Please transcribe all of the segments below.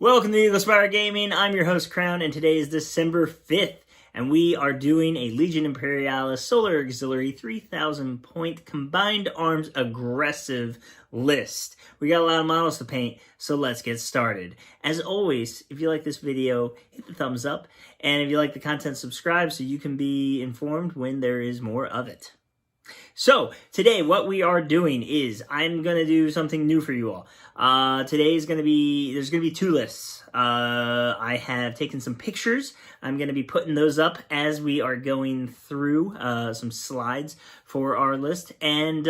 Welcome to Eagle Spire Gaming. I'm your host, Crown, and today is December 5th, and we are doing a Legion Imperialis Solar Auxiliary 3,000 point combined arms aggressive list. We got a lot of models to paint, so let's get started. As always, if you like this video, hit the thumbs up, and if you like the content, subscribe so you can be informed when there is more of it. So, today what we are doing is, I'm going to do something new for you all. Today is going to be, there's going to be two lists. I have taken some pictures. I'm going to be putting those up as we are going through some slides for our list. And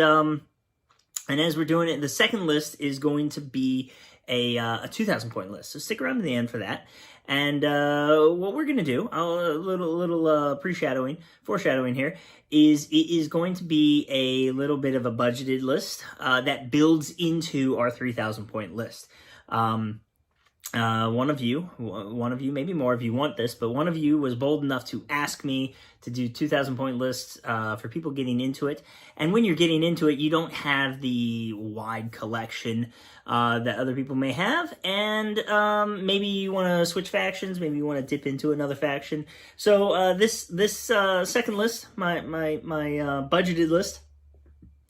as we're doing it, the second list is going to be a 2,000 point list. So stick around to the end for that. And what we're going to do, a little foreshadowing here, is it is going to be a little bit of a budgeted list that builds into our 3,000 point list. One of you, maybe more if you want this, but one of you was bold enough to ask me to do 2,000 point lists for people getting into it. And when you're getting into it, you don't have the wide collection that other people may have. And maybe you want to switch factions, maybe you want to dip into another faction. So this second list, my budgeted list,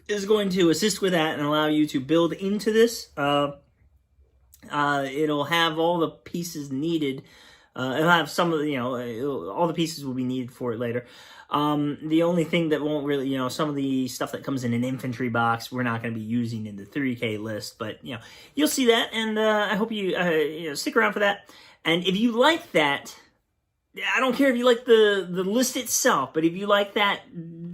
is going to assist with that and allow you to build into this. It'll have all the pieces needed. It'll have some of the, all the pieces will be needed for it later. The only thing that won't really, some of the stuff that comes in an infantry box, we're not going to be using in the 3K list, but, you'll see that, and I hope you, stick around for that. And if you like that, I don't care if you like the list itself, but if you like that thing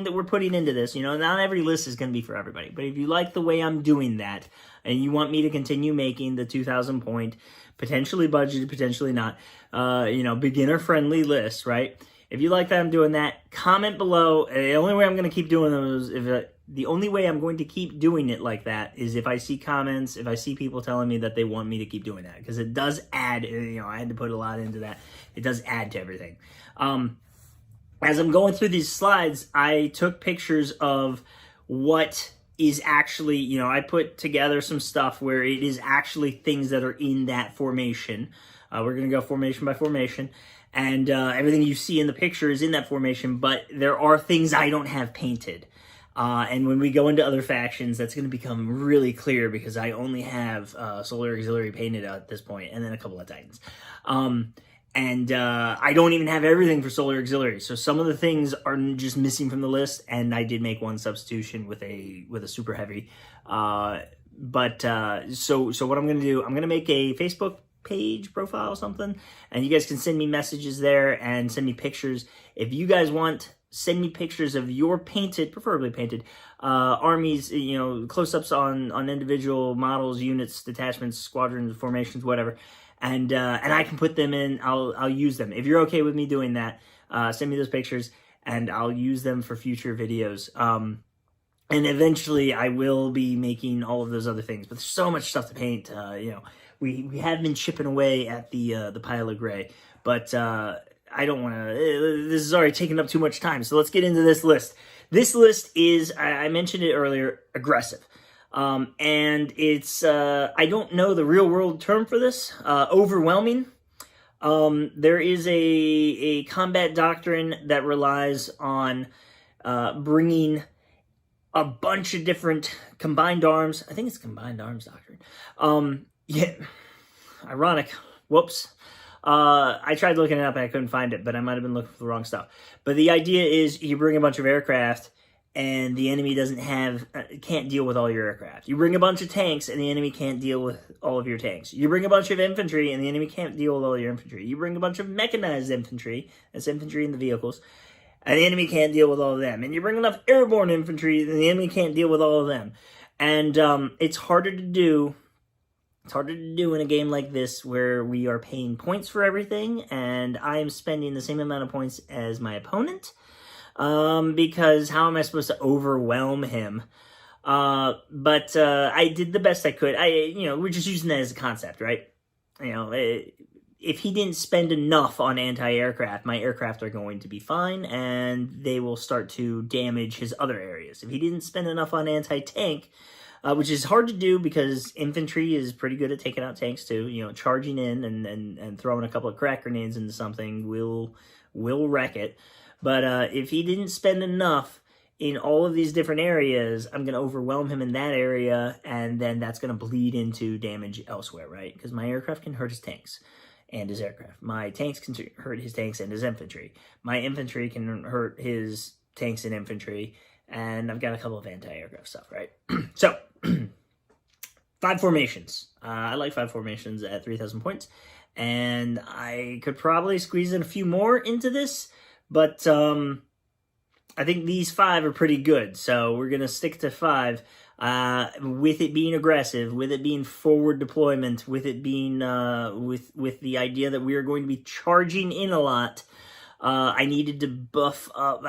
that we're putting into this, not every list is going to be for everybody, but if you like the way I'm doing that, and you want me to continue making the 2,000 point, potentially budgeted, potentially not, beginner-friendly list, right? If you like that I'm doing that, comment below. The only way I'm going to keep doing those, the only way I'm going to keep doing it like that is if I see comments, if I see people telling me that they want me to keep doing that, because it does add, I had to put a lot into that. It does add to everything. As I'm going through these slides, I took pictures of what is actually, I put together some stuff where it is actually things that are in that formation. We're going to go formation by formation, and everything you see in the picture is in that formation, but there are things I don't have painted. And when we go into other factions, that's going to become really clear because I only have Solar Auxiliary painted at this point, and then a couple of Titans. And I don't even have everything for Solar Auxiliary, so some of the things are just missing from the list, and I did make one substitution with a super heavy. So what I'm going to do, I'm going to make a Facebook page profile or something, and you guys can send me messages there and send me pictures. If you guys want, send me pictures of your painted, preferably painted, armies, close-ups on individual models, units, detachments, squadrons, formations, whatever. And I can put them in, I'll use them. If you're okay with me doing that, send me those pictures, and I'll use them for future videos. And eventually I will be making all of those other things, but there's so much stuff to paint. We have been chipping away at the pile of gray, but I don't want to, this is already taking up too much time, so let's get into this list. This list is, I mentioned it earlier, aggressive. And it's, I don't know the real world term for this, overwhelming. There is a combat doctrine that relies on, bringing a bunch of different combined arms. I think it's combined arms doctrine. Yeah, ironic. Whoops. I tried looking it up and I couldn't find it, but I might have been looking for the wrong stuff. But the idea is you bring a bunch of aircraft, and the enemy can't deal with all your aircraft. You bring a bunch of tanks, and the enemy can't deal with all of your tanks. You bring a bunch of infantry, and the enemy can't deal with all your infantry. You bring a bunch of mechanized infantry, that's infantry in the vehicles, and the enemy can't deal with all of them. And you bring enough airborne infantry, and the enemy can't deal with all of them. And it's harder to do. It's harder to do in a game like this where we are paying points for everything, and I am spending the same amount of points as my opponent. Because how am I supposed to overwhelm him? But I did the best I could. We're just using that as a concept, right? If he didn't spend enough on anti-aircraft, my aircraft are going to be fine, and they will start to damage his other areas. If he didn't spend enough on anti-tank, which is hard to do because infantry is pretty good at taking out tanks too. You know, charging in and throwing a couple of crack grenades into something will wreck it. But if he didn't spend enough in all of these different areas, I'm going to overwhelm him in that area, and then that's going to bleed into damage elsewhere, right? Because my aircraft can hurt his tanks and his aircraft. My tanks can hurt his tanks and his infantry. My infantry can hurt his tanks and infantry, and I've got a couple of anti-aircraft stuff, right? So, 5 formations. I like 5 formations at 3,000 points, and I could probably squeeze in a few more into this, but I think these 5 are pretty good, so we're going to stick to 5. With it being aggressive, with it being forward deployment, with it being with the idea that we are going to be charging in a lot, I needed to buff up,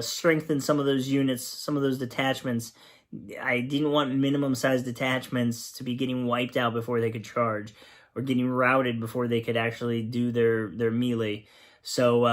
strengthen some of those units, some of those detachments. I didn't want minimum size detachments to be getting wiped out before they could charge, or getting routed before they could actually do their melee. So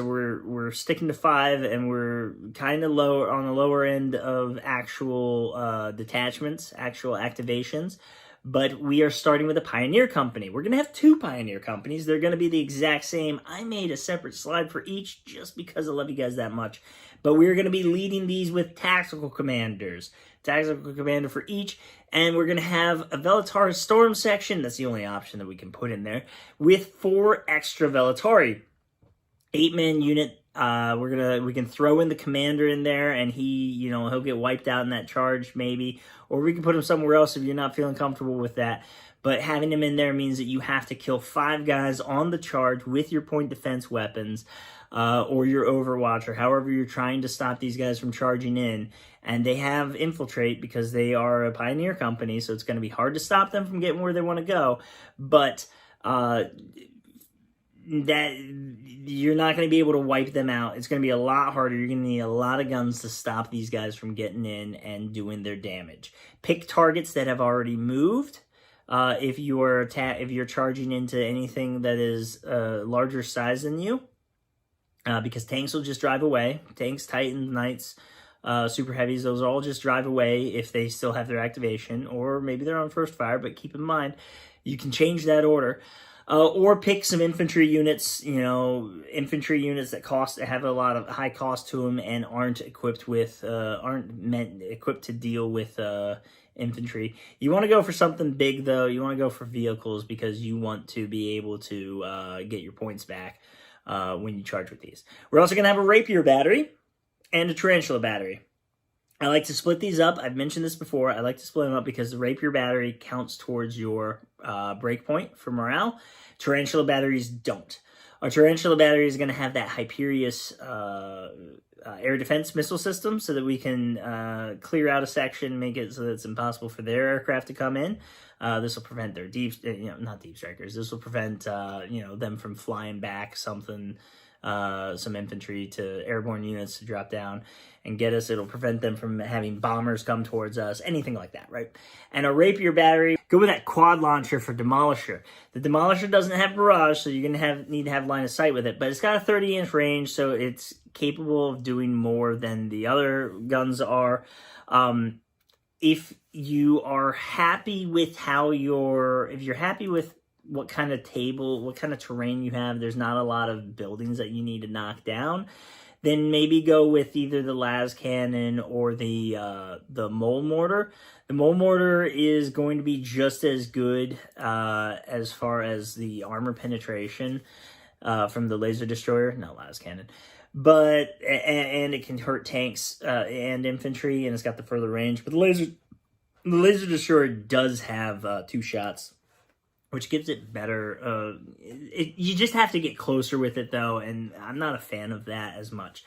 we're sticking to 5, and we're kind of low on the lower end of actual detachments, actual activations. But we are starting with a Pioneer Company. We're going to have 2 Pioneer Companies. They're going to be the exact same. I made a separate slide for each just because I love you guys that much. But we're going to be leading these with Tactical Commanders. Tactical Commander for each. And we're going to have a Velatari Storm section. That's the only option that we can put in there. With 4 extra Velatari. 8-man unit. We can throw in the commander in there, and he'll get wiped out in that charge maybe, or we can put him somewhere else if you're not feeling comfortable with that. But having him in there means that you have to kill 5 guys on the charge with your point defense weapons, or your Overwatch, or however you're trying to stop these guys from charging in. And they have infiltrate because they are a Pioneer Company, so it's going to be hard to stop them from getting where they want to go. But that you're not going to be able to wipe them out. It's going to be a lot harder. You're going to need a lot of guns to stop these guys from getting in and doing their damage. Pick targets that have already moved. If you're charging into anything that is larger size than you, because tanks will just drive away. Tanks, Titans, Knights, Super Heavies, those all just drive away if they still have their activation, or maybe they're on first fire. But keep in mind, you can change that order. Or pick some infantry units, infantry units that have a lot of high cost to them and aren't equipped to deal with infantry. You want to go for something big though. You want to go for vehicles because you want to be able to get your points back when you charge with these. We're also going to have a rapier battery and a tarantula battery. I like to split these up. I've mentioned this before. I like to split them up because the rapier battery counts towards your breakpoint for morale. Tarantula batteries don't. Our tarantula battery is going to have that Hyperius air defense missile system so that we can clear out a section, make it so that it's impossible for their aircraft to come in. This will prevent their not deep strikers. This will prevent them from flying back some infantry to airborne units to drop down and get us. It'll prevent them from having bombers come towards us, anything like that, right? And a rapier battery, go with that quad launcher for Demolisher. The Demolisher doesn't have barrage, so you're gonna need to have line of sight with it, but it's got a 30-inch range, so it's capable of doing more than the other guns are. If you are happy with if you're happy with what kind of terrain you have, there's not a lot of buildings that you need to knock down, then maybe go with either the las cannon or the mole mortar. The mole mortar is going to be just as good as far as the armor penetration from the laser destroyer, not las cannon, but and it can hurt tanks and infantry, and it's got the further range. But the laser destroyer does have 2 shots, which gives it better. You just have to get closer with it, though, and I'm not a fan of that as much.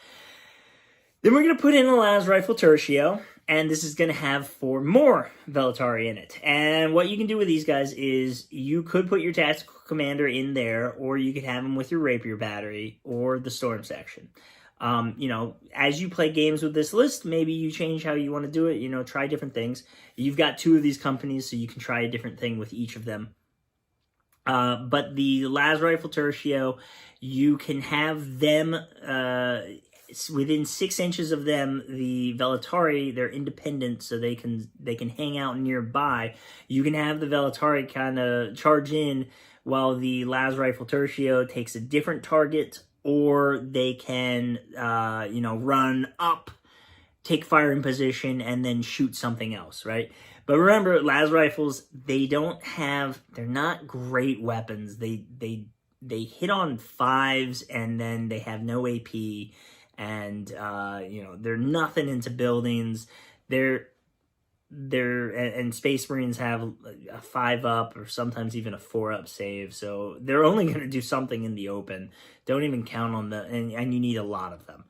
Then we're going to put in a las rifle tertio, and this is going to have 4 more Velatari in it. And what you can do with these guys is you could put your tactical commander in there, or you could have them with your rapier battery or the storm section. As you play games with this list, maybe you change how you want to do it. Try different things. You've got 2 of these companies, so you can try a different thing with each of them. But the las rifle tertio, you can have them within 6 inches of them, the Velatari, they're independent, so they can hang out nearby. You can have the Velatari kind of charge in while the Las Rifle Tertio takes a different target, or they can, run up, take firing position, and then shoot something else, right? But remember, Las Rifles, they're not great weapons. They hit on 5s, and then they have no AP, and they're nothing into buildings. And Space Marines have a 5-up or sometimes even a 4-up save, so they're only going to do something in the open. Don't even count on and you need a lot of them.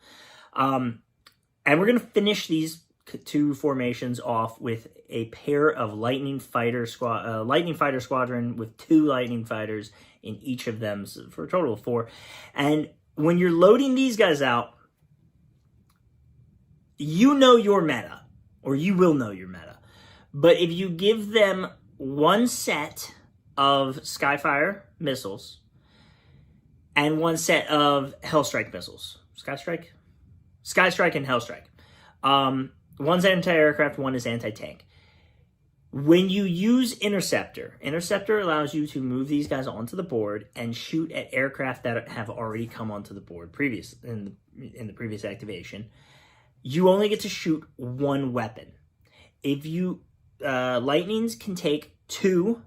And we're going to finish these 2 formations off with a pair of Lightning Fighter Squadron with 2 Lightning Fighters in each of them, so for a total of 4. And when you're loading these guys out, you know your meta, or you will know your meta. But if you give them 1 set of Skyfire missiles and 1 set of Hellstrike missiles, Skystrike and Hellstrike. One's anti-aircraft, 1 is anti-tank. When you use Interceptor allows you to move these guys onto the board and shoot at aircraft that have already come onto the board in the previous activation. You only get to shoot 1 weapon. If you Lightnings can take 2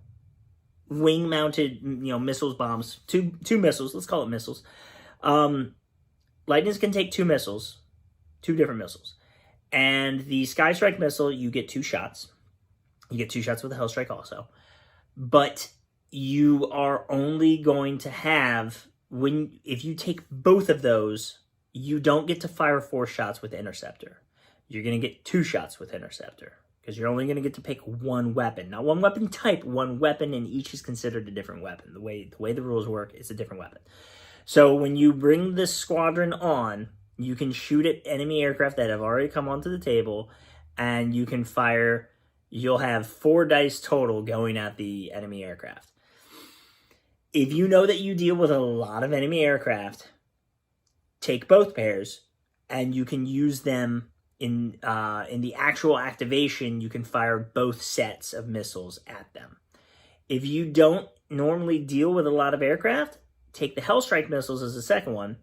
wing-mounted, missiles, bombs, two missiles. Let's call it missiles. Lightnings can take 2 missiles, 2 different missiles, and the Sky Strike missile, you get 2 shots. You get 2 shots with the Hellstrike also, but you are only going to have if you take both of those, you don't get to fire 4 shots with Interceptor. You're going to get 2 shots with Interceptor, because you're only going to get to pick 1 weapon. Not 1 weapon type, 1 weapon, and each is considered a different weapon. The way the rules work, it's a different weapon. So when you bring this squadron on, you can shoot at enemy aircraft that have already come onto the table, and you can fire. You'll have 4 dice total going at the enemy aircraft. If you know that you deal with a lot of enemy aircraft, take both pairs, and you can use them in the actual activation. You can fire both sets of missiles at them. If you don't normally deal with a lot of aircraft, take the Hellstrike missiles as the second one.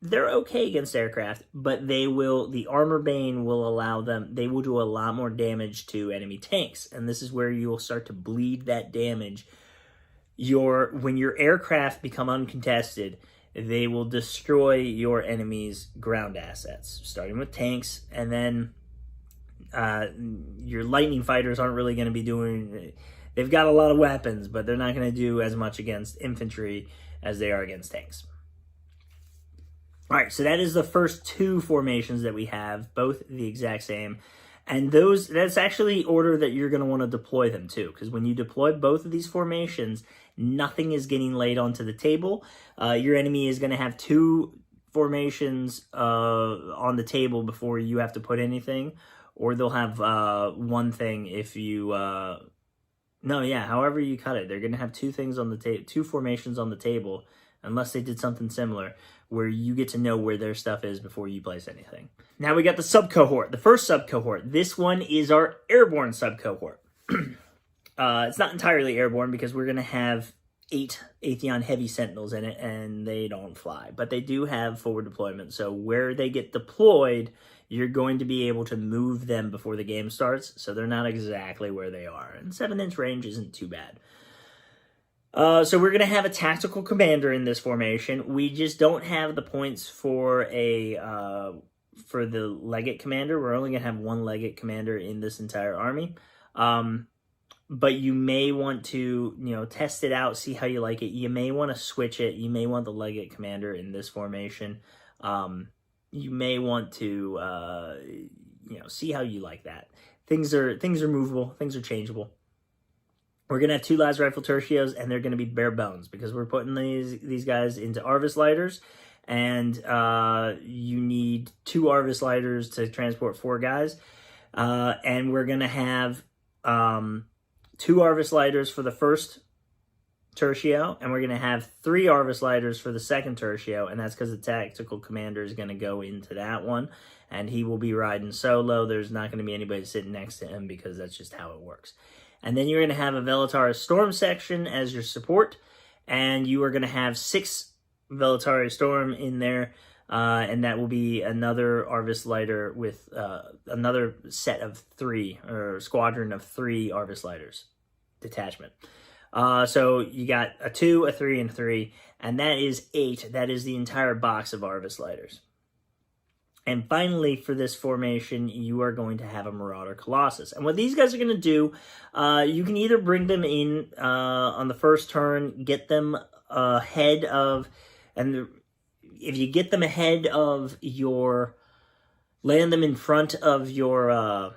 They're okay against aircraft, but the Armor Bane will allow them, they will do a lot more damage to enemy tanks, and this is where you will start to bleed that damage. When your aircraft become uncontested, they will destroy your enemy's ground assets, starting with tanks, and then your Lightning Fighters aren't really going to be doing. They've got a lot of weapons, but they're not going to do as much against infantry as they are against tanks. All right, so that is the first 2 formations that we have, both the exact same. And that's actually order that you're going to want to deploy them to, because when you deploy both of these formations, nothing is getting laid onto the table. Your enemy is going to have 2 formations on the table before you have to put anything, or they'll have 1 thing if you... however you cut it, they're going to have 2 things on the 2 formations on the table, unless they did something similar, where you get to know where their stuff is before you place anything. Now we got the subcohort, the first subcohort. This one is our Airborne subcohort. It's not entirely Airborne because we're going to have 8 Atheon Heavy Sentinels in it, and they don't fly. But they do have forward deployment, so where they get deployed, you're going to be able to move them before the game starts, so they're not exactly where they are. And 7-inch range isn't too bad. So we're going to have a tactical commander in this formation. We just don't have the points for the legate commander. We're only going to have 1 legate commander in this entire army. But you may want to, test it out, see how you like it. You may want to switch it. You may want the legate commander in this formation. You may want to, see how you like that. Things are movable. Things are changeable. We're going to have 2 Las Rifle Tertios, and they're going to be bare bones because we're putting these guys into Arvis Lighters, and you need 2 Arvis Lighters to transport 4 guys. And we're going to have 2 Arvis Lighters for the first tertio, and we're going to have 3 Arvis lighters for the second tertio, and that's because the tactical commander is going to go into that one, and he will be riding solo. There's not going to be anybody sitting next to him because that's just how it works. And then you're going to have a Velataris Storm section as your support, and you are going to have 6 Velataris Storm in there, and that will be another Arvis lighter with another set of 3, or squadron of 3 Arvis lighters detachment. So you got a 2, a 3, and 3, and that is 8. That is the entire box of Arvis lighters. And finally, for this formation, you are going to have a Marauder Colossus. And what these guys are going to do, you can either bring them in on the first turn, get them ahead of, and if you get them ahead of your, land them in front of your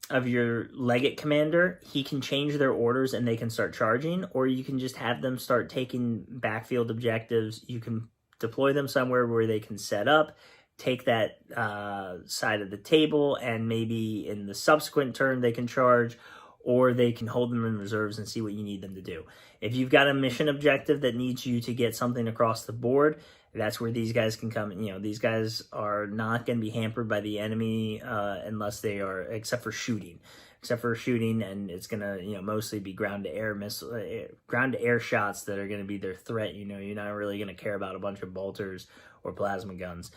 Legate commander, he can change their orders and they can start charging, or you can just have them start taking backfield objectives. You can deploy them somewhere where they can set up, take that side of the table, and maybe in the subsequent turn they can charge, or they can hold them in reserves and see what you need them to do. If you've got a mission objective that needs you to get something across the board, that's where these guys can come. You know, these guys are not going to be hampered by the enemy unless they are, except for shooting, and it's going to, you know, mostly be ground to air shots that are going to be their threat. You know, you're not really going to care about a bunch of bolters or plasma guns.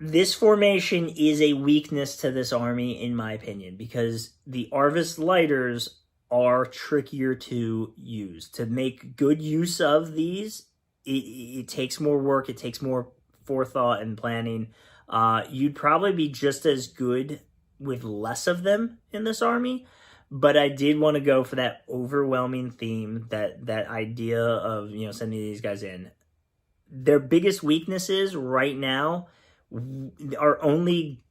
This formation is a weakness to this army, in my opinion, because the Arvis lighters are trickier to use. To make good use of these, it takes more work, it takes more forethought and planning. You'd probably be just as good with less of them in this army, but I did want to go for that overwhelming theme, that idea of, you know, sending these guys in. Their biggest weaknesses right now, our only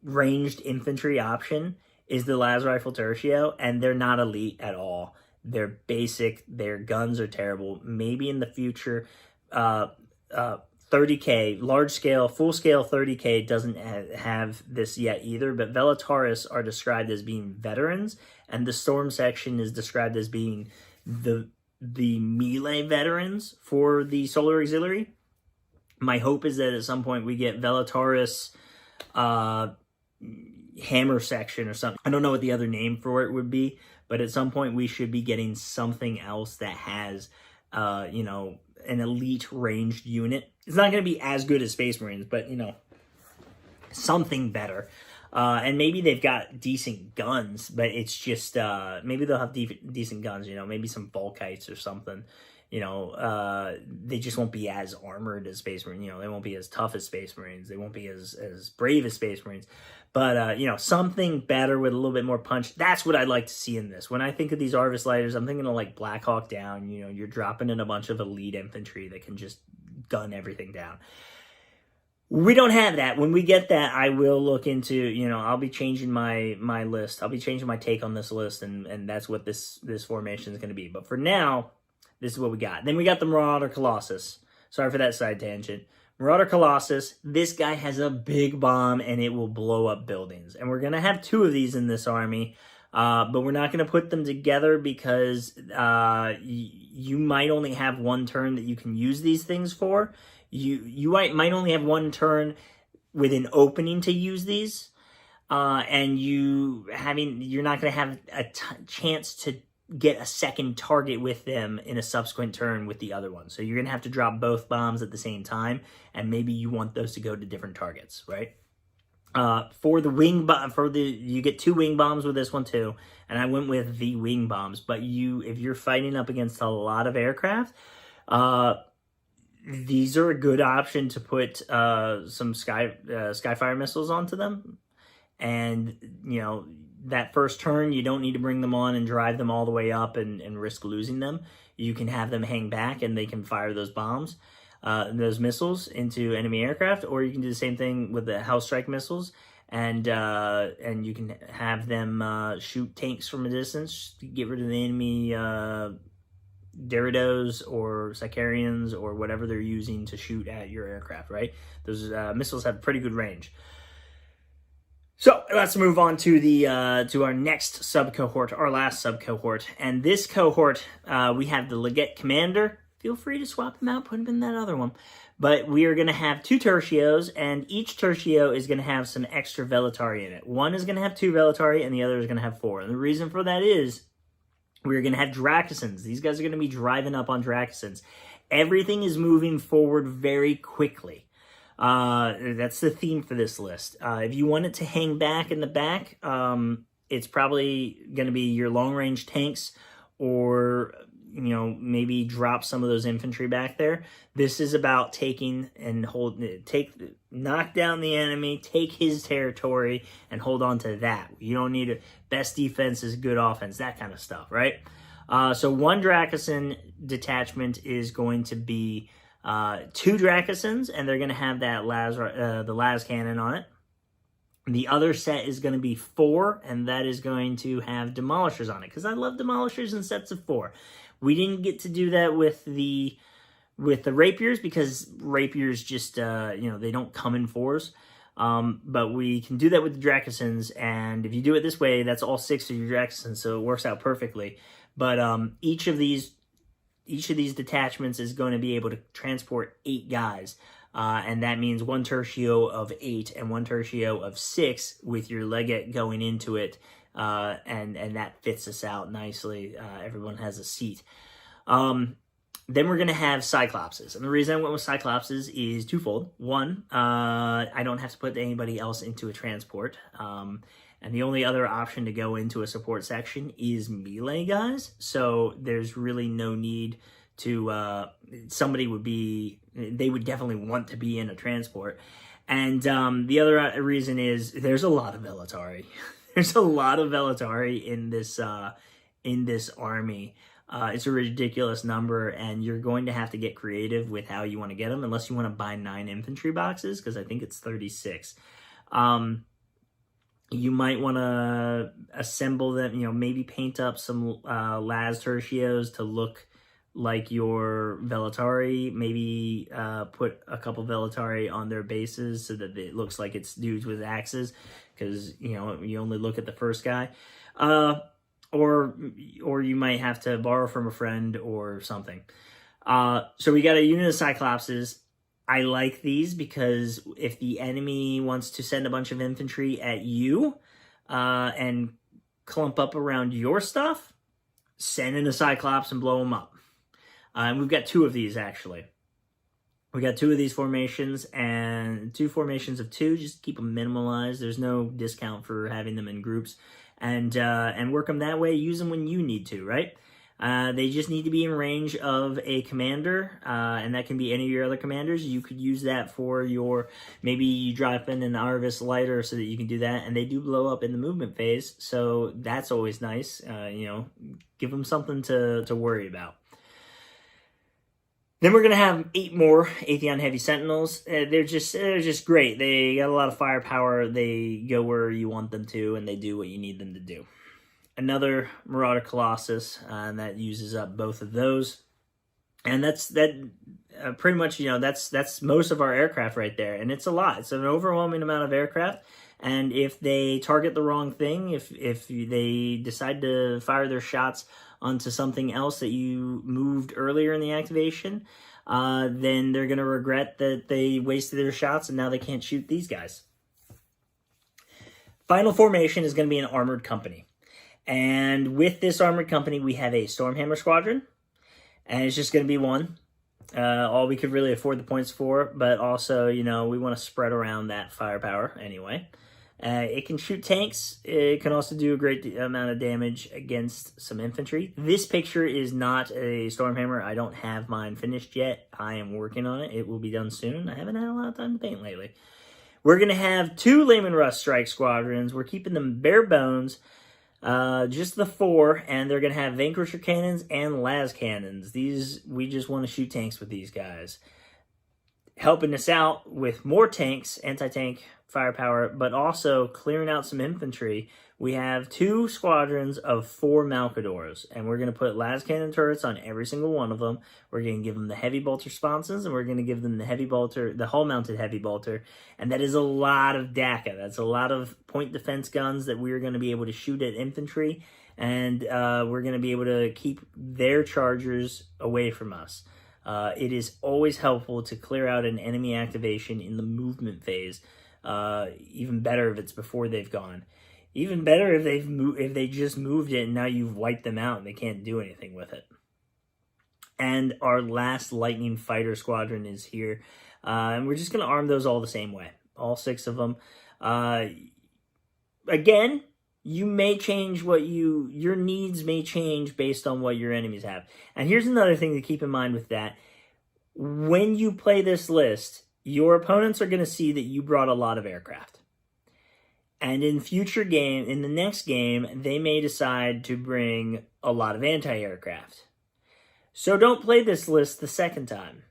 ranged infantry option is the Las Rifle Tertio, and they're not elite at all. They're basic. Their guns are terrible. Maybe in the future, 30K, large scale, full scale 30K doesn't have this yet either, but Velataris are described as being veterans, and the Storm section is described as being the melee veterans for the Solar Auxiliary. My hope is that at some point we get Velataris hammer section or something. I don't know what the other name for it would be, but at some point we should be getting something else that has, you know, an elite ranged unit. It's not going to be as good as Space Marines, but, you know, something better. And maybe they've got decent guns, but it's just, maybe they'll have decent guns, you know, maybe some Volkites or something. You know, they just won't be as armored as Space Marines. You know, they won't be as tough as Space Marines. They won't be as brave as Space Marines. But, you know, something better with a little bit more punch. That's what I'd like to see in this. When I think of these Arvis lighters, I'm thinking of, like, Black Hawk Down. You know, you're dropping in a bunch of elite infantry that can just gun everything down. We don't have that. When we get that, I will look into, you know, I'll be changing my list. I'll be changing my take on this list, and that's what this formation is going to be. But for now, this is what we got. Then we got the Marauder Colossus. Sorry for that side tangent. Marauder Colossus, this guy has a big bomb, and it will blow up buildings. And we're going to have 2 of these in this army, but we're not going to put them together because you might only have one turn that you can use these things for. You might only have one turn with an opening to use these, and you're not going to have a chance to get a second target with them in a subsequent turn with the other one. So you're going to have to drop both bombs at the same time, and maybe you want those to go to different targets, right? For the wing you get 2 wing bombs with this one too, and I went with the wing bombs. But if you're fighting up against a lot of aircraft, these are a good option to put some Skyfire missiles onto them. And, you know, that first turn, you don't need to bring them on and drive them all the way up and risk losing them. You can have them hang back and they can fire those bombs, those missiles into enemy aircraft, or you can do the same thing with the House Strike missiles, and you can have them shoot tanks from a distance to get rid of the enemy Deridos or Sicarians or whatever they're using to shoot at your aircraft, right? Those missiles have pretty good range. So let's move on to the to our next subcohort, our last subcohort. And this cohort, we have the Legate Commander. Feel free to swap him out, put him in that other one. But we are going to have 2 Tertios, and each Tertio is going to have some extra Velatari in it. One is going to have 2 Velatari, and the other is going to have 4. And the reason for that is we're going to have Drakisons. These guys are going to be driving up on Drakisons. Everything is moving forward very quickly. That's the theme for this list. If you want it to hang back in the back, it's probably going to be your long-range tanks, or, you know, maybe drop some of those infantry back there. This is about taking and knock down the enemy, take his territory, and hold on to that. You don't need best defense is good offense, that kind of stuff, right? So 1 Drakison detachment is going to be 2 Drakisons, and they're going to have that the las cannon on it. The other set is going to be 4, and that is going to have demolishers on it, because I love demolishers in sets of 4. We didn't get to do that with the rapiers, because rapiers just you know, they don't come in 4s. But we can do that with the Drakisons, and if you do it this way, that's all 6 of your Drakisons, so it works out perfectly. But each of these detachments is going to be able to transport 8 guys. And that means 1 Tertio of 8 and 1 Tertio of 6 with your Legate going into it. And that fits us out nicely. Everyone has a seat. Then we're going to have Cyclopses. And the reason I went with Cyclopses is twofold. One, I don't have to put anybody else into a transport. And the only other option to go into a support section is melee guys. So there's really no need to, they would definitely want to be in a transport. And the other reason is there's a lot of Velatari. There's a lot of Velatari in this army. It's a ridiculous number, and you're going to have to get creative with how you want to get them, unless you want to buy 9 infantry boxes, because I think it's 36. You might want to assemble them, you know, maybe paint up some las tertios to look like your Velatari. Maybe put a couple Velatari on their bases so that it looks like it's dudes with axes, because, you know, you only look at the first guy. Or you might have to borrow from a friend or something. So we got a unit of Cyclopses. I like these because if the enemy wants to send a bunch of infantry at you and clump up around your stuff, send in a Cyclops and blow them up. And we've got 2 of these, actually. We got 2 of these formations, and 2 formations of 2. Just keep them minimalized. There's no discount for having them in groups. And work them that way. Use them when you need to, right? They just need to be in range of a commander, and that can be any of your other commanders. You could use that for your, maybe you drop in an Arvis lighter so that you can do that, and they do blow up in the movement phase, so that's always nice. You know, give them something to worry about. Then we're going to have 8 more Atheon Heavy Sentinels. They're just great. They got a lot of firepower. They go where you want them to, and they do what you need them to do. Another Marauder Colossus, and that uses up both of those. And that's pretty much, you know, that's most of our aircraft right there. And it's a lot. It's an overwhelming amount of aircraft. And if they target the wrong thing, if they decide to fire their shots onto something else that you moved earlier in the activation, then they're going to regret that they wasted their shots and now they can't shoot these guys. Final formation is going to be an armored company. And with this armored company, we have a Stormhammer Squadron. And it's just going to be 1. All we could really afford the points for. But also, you know, we want to spread around that firepower anyway. It can shoot tanks. It can also do a great amount of damage against some infantry. This picture is not a Stormhammer. I don't have mine finished yet. I am working on it. It will be done soon. I haven't had a lot of time to paint lately. We're going to have 2 Lehman Russ Strike Squadrons. We're keeping them bare bones. Just the 4, and they're going to have Vanquisher Cannons and Las Cannons. These, we just want to shoot tanks with these guys. Helping us out with more tanks, anti-tank firepower, but also clearing out some infantry. we have 2 squadrons of 4 Malcadors, and we're going to put las cannon turrets on every single one of them. We're going to give them the heavy bolter sponsons, and we're going to give them the heavy bolter, the hull-mounted heavy bolter, and that is a lot of DACA. That's a lot of point defense guns that we're going to be able to shoot at infantry, and we're going to be able to keep their chargers away from us. It is always helpful to clear out an enemy activation in the movement phase. Even better if it's before they've gone. Even better if they just moved it and now you've wiped them out and they can't do anything with it. And our last Lightning Fighter Squadron is here. And we're just going to arm those all the same way. All 6 of them. Again, you may change your needs may change based on what your enemies have. And here's another thing to keep in mind with that. When you play this list, your opponents are going to see that you brought a lot of aircraft. And in the next game, they may decide to bring a lot of anti-aircraft. So don't play this list the second time.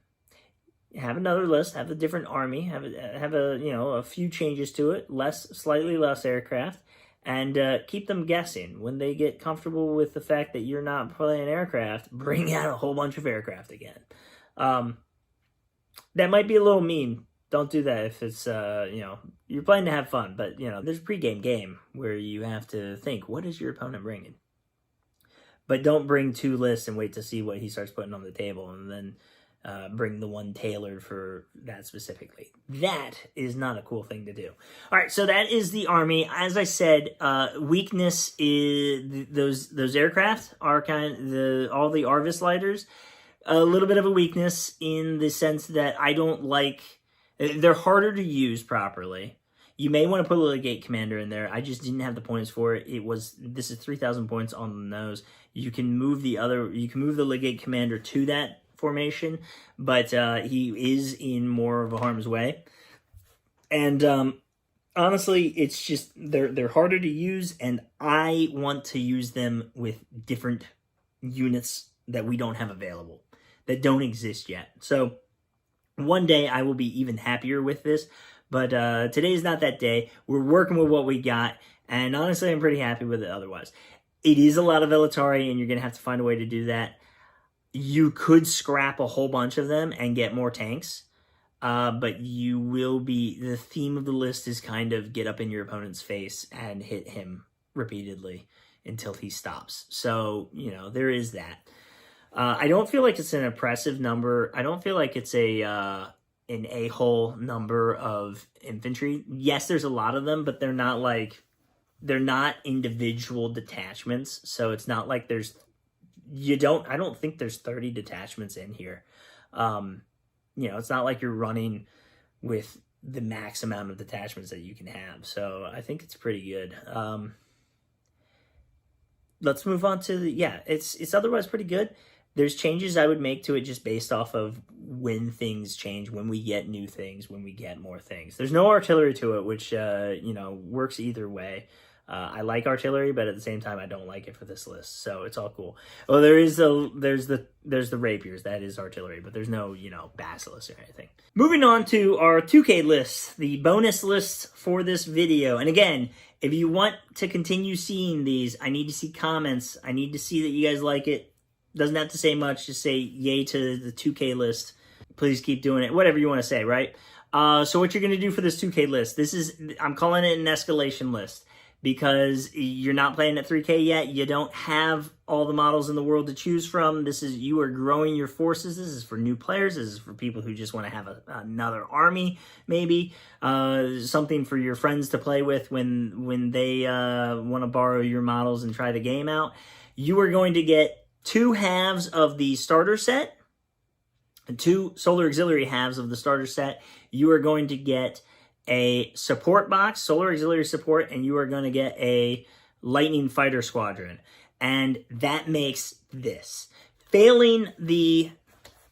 Have another list, have a different army, have a few changes to it, slightly less aircraft, and keep them guessing. When they get comfortable with the fact that you're not playing aircraft, bring out a whole bunch of aircraft again. That might be a little mean. Don't do that if it's, you're playing to have fun. But, there's a pregame game where you have to think, what is your opponent bringing? But don't bring 2 lists and wait to see what he starts putting on the table and then bring the one tailored for that specifically. That is not a cool thing to do. All right, so that is the army. As I said, weakness is those aircraft are all the Arvis lighters. A little bit of a weakness in the sense that I don't like. They're harder to use properly. You may want to put a Legate Commander in there. I just didn't have the points for it. This is 3,000 points on the nose. You can move the Legate Commander to that formation, but he is in more of a harm's way. And honestly, it's just they're harder to use, and I want to use them with different units that we don't have available, that don't exist yet. So one day I will be even happier with this, but today's not that day. We're working with what we got, and honestly, I'm pretty happy with it otherwise. It is a lot of Velatari, and you're going to have to find a way to do that. You could scrap a whole bunch of them and get more tanks, but the theme of the list is kind of get up in your opponent's face and hit him repeatedly until he stops. So, there is that. I don't feel like it's an oppressive number. I don't feel like it's an a-hole number of infantry. Yes, there's a lot of them, but they're not individual detachments. So it's not like I don't think there's 30 detachments in here. It's not like you're running with the max amount of detachments that you can have. So I think it's pretty good. Let's move on to it's otherwise pretty good. There's changes I would make to it just based off of when things change, when we get new things, when we get more things. There's no artillery to it, which, works either way. I like artillery, but at the same time, I don't like it for this list, so it's all cool. Well, there's the rapiers, that is artillery, but there's no, basilisk or anything. Moving on to our 2K list, the bonus list for this video. And again, if you want to continue seeing these, I need to see comments. I need to see that you guys like it. Doesn't have to say much, just say yay to the 2K list. Please keep doing it, whatever you want to say, right? So what you're going to do for this 2K list, I'm calling it an escalation list because you're not playing at 3K yet. You don't have all the models in the world to choose from. You are growing your forces. This is for new players. This is for people who just want to have another army, maybe. Something for your friends to play with when they want to borrow your models and try the game out. You are going to get 2 halves of the starter set, 2 Solar Auxiliary halves of the starter set. You are going to get a support box, Solar Auxiliary support, and you are going to get a Lightning Fighter Squadron. And that makes this. Failing the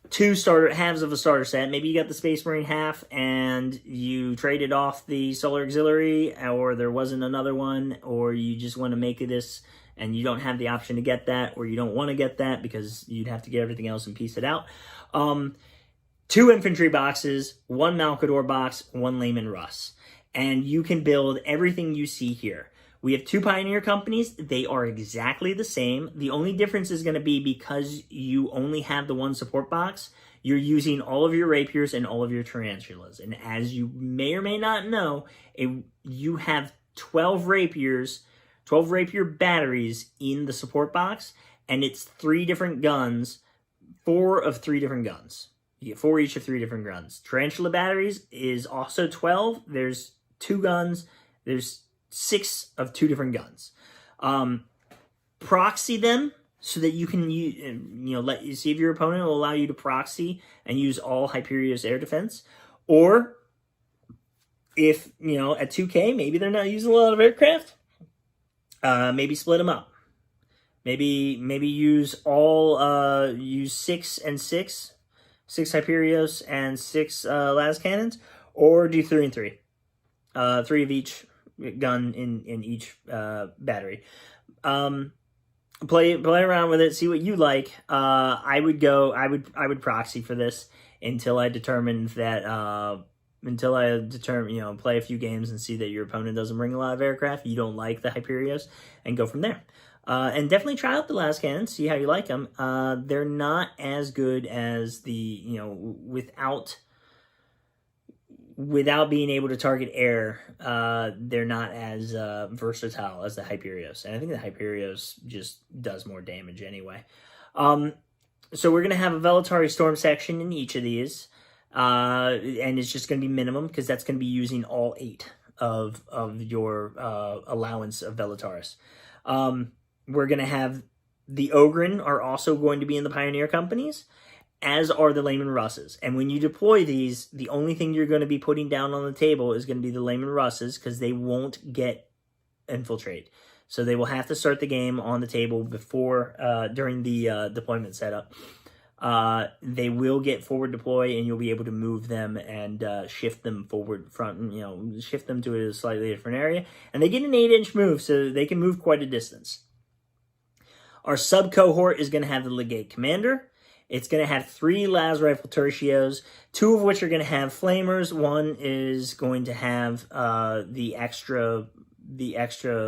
2 halves of the starter set, maybe you got the Space Marine half and you traded off the Solar Auxiliary, or there wasn't another one, or you just want to make this and you don't have the option to get that, or you don't want to get that because you'd have to get everything else and piece it out. 2 infantry boxes, 1 Malcador box, 1 Layman Russ. And you can build everything you see here. We have 2 Pioneer companies. They are exactly the same. The only difference is going to be because you only have the 1 support box, you're using all of your rapiers and all of your tarantulas. And as you may or may not know, you have 12 rapiers, 12 rapier batteries in the support box, and it's 3 different guns, 4 of 3 different guns. You get 4 each of 3 different guns. Tarantula batteries is also 12. There's 2 guns. There's 6 of 2 different guns. Proxy them so that you can let you see if your opponent will allow you to proxy and use all Hyperios air defense, or if at 2K maybe they're not using a lot of aircraft, maybe split them up. Maybe use use 6 and 6, 6 Hyperios and 6 las cannons, or do 3 and 3, 3 of each gun in each battery. Play around with it, see what you like. I would proxy for this until I determine that play a few games and see that your opponent doesn't bring a lot of aircraft, you don't like the Hyperios, and go from there. And definitely try out the las cannons, see how you like them. They're not as good as the without being able to target air, they're not as versatile as the Hyperios. And I think the Hyperios just does more damage anyway. So we're going to have a Velatari Storm section in each of these. And it's just going to be minimum because that's going to be using all 8 of your allowance of Velataris. We're going to have the Ogryn are also going to be in the Pioneer companies, as are the Layman Russes. And when you deploy these, the only thing you're going to be putting down on the table is going to be the Layman Russes, because they won't get infiltrate. So they will have to start the game on the table before, during the deployment setup. They will get forward deploy, and you'll be able to move them and shift them forward, shift them to a slightly different area. And they get an 8-inch move, so they can move quite a distance. Our sub-cohort is going to have the Legate Commander. It's going to have 3 las rifle tertios, 2 of which are going to have flamers. 1 is going to have the extra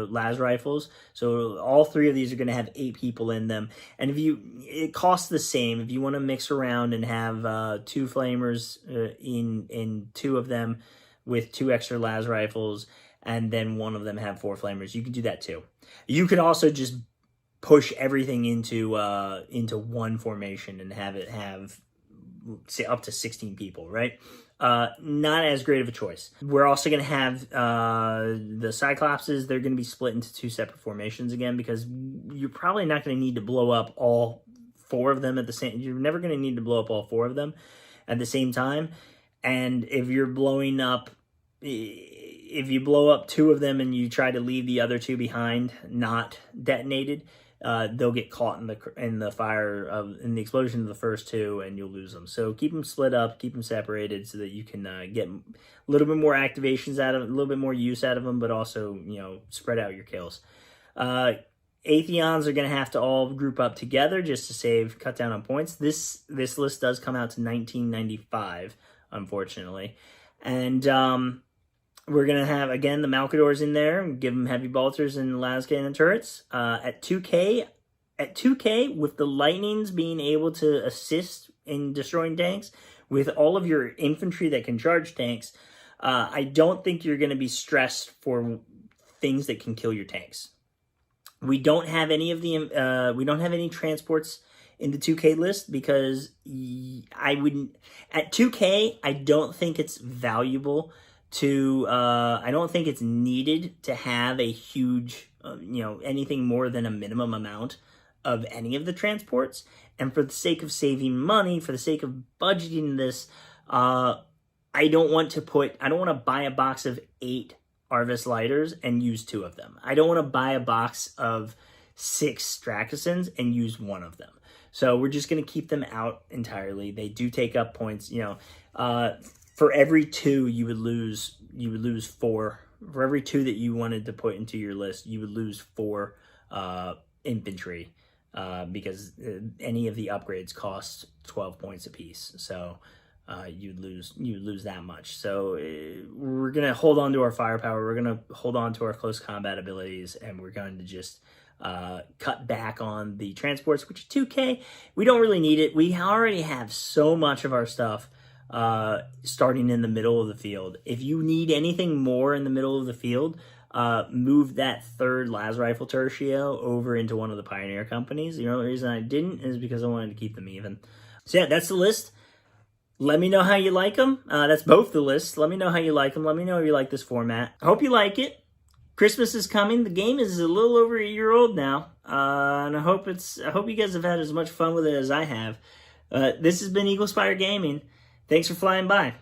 las rifles. So all 3 of these are going to have 8 people in them. And it costs the same. If you want to mix around and have 2 flamers in 2 of them with 2 extra las rifles, and then 1 of them have 4 flamers, you can do that too. You could also just push everything into 1 formation and have it have, say, up to 16 people, right? Not as great of a choice. We're also going to have the Cyclopses. They're going to be split into 2 separate formations again, because you're probably not going to need to blow up all 4 of them at the same. You're never going to need to blow up all 4 of them at the same time. And if you're blowing up, if you blow up 2 of them and you try to leave the other 2 behind, not detonated, they'll get caught in the fire in the explosion of the first 2, and you'll lose them. So keep them split up, keep them separated, so that you can get a little bit more activations out of it, a little bit more use out of them, but also spread out your kills. Atheons are going to have to all group up together just to cut down on points. This list does come out to 1995, unfortunately, and we're going to have, again, the Malcadors in there, give them heavy bolters and las cannon turrets. At 2K, with the Lightnings being able to assist in destroying tanks, with all of your infantry that can charge tanks, I don't think you're going to be stressed for things that can kill your tanks. We don't have any of the, we don't have any transports in the 2K list, because at 2K, I don't think it's valuable I don't think it's needed to have a huge, anything more than a minimum amount of any of the transports. And for the sake of saving money, for the sake of budgeting this, I don't want to buy a box of 8 Arvis lighters and use 2 of them. I don't want to buy a box of 6 Stracosans and use 1 of them. So we're just going to keep them out entirely. They do take up points, for every 2 you would lose 4. For every 2 that you wanted to put into your list, you would lose 4 infantry, because any of the upgrades cost 12 points apiece. So you'd lose that much. So we're gonna hold on to our firepower. We're gonna hold on to our close combat abilities, and we're going to just cut back on the transports, which 2K, we don't really need it. We already have so much of our stuff starting in the middle of the field. If you need anything more in the middle of the field, move that third las rifle tertio over into one of the Pioneer companies. The only reason I didn't is because I wanted to keep them even. So yeah, that's the list. Let me know how you like them. That's both the lists. Let me know how you like them. Let me know if you like this format. I hope you like it. Christmas is coming. The game is a little over a year old now, and I hope you guys have had as much fun with it as I have. This has been Eagle Spire Gaming. Thanks for flying by.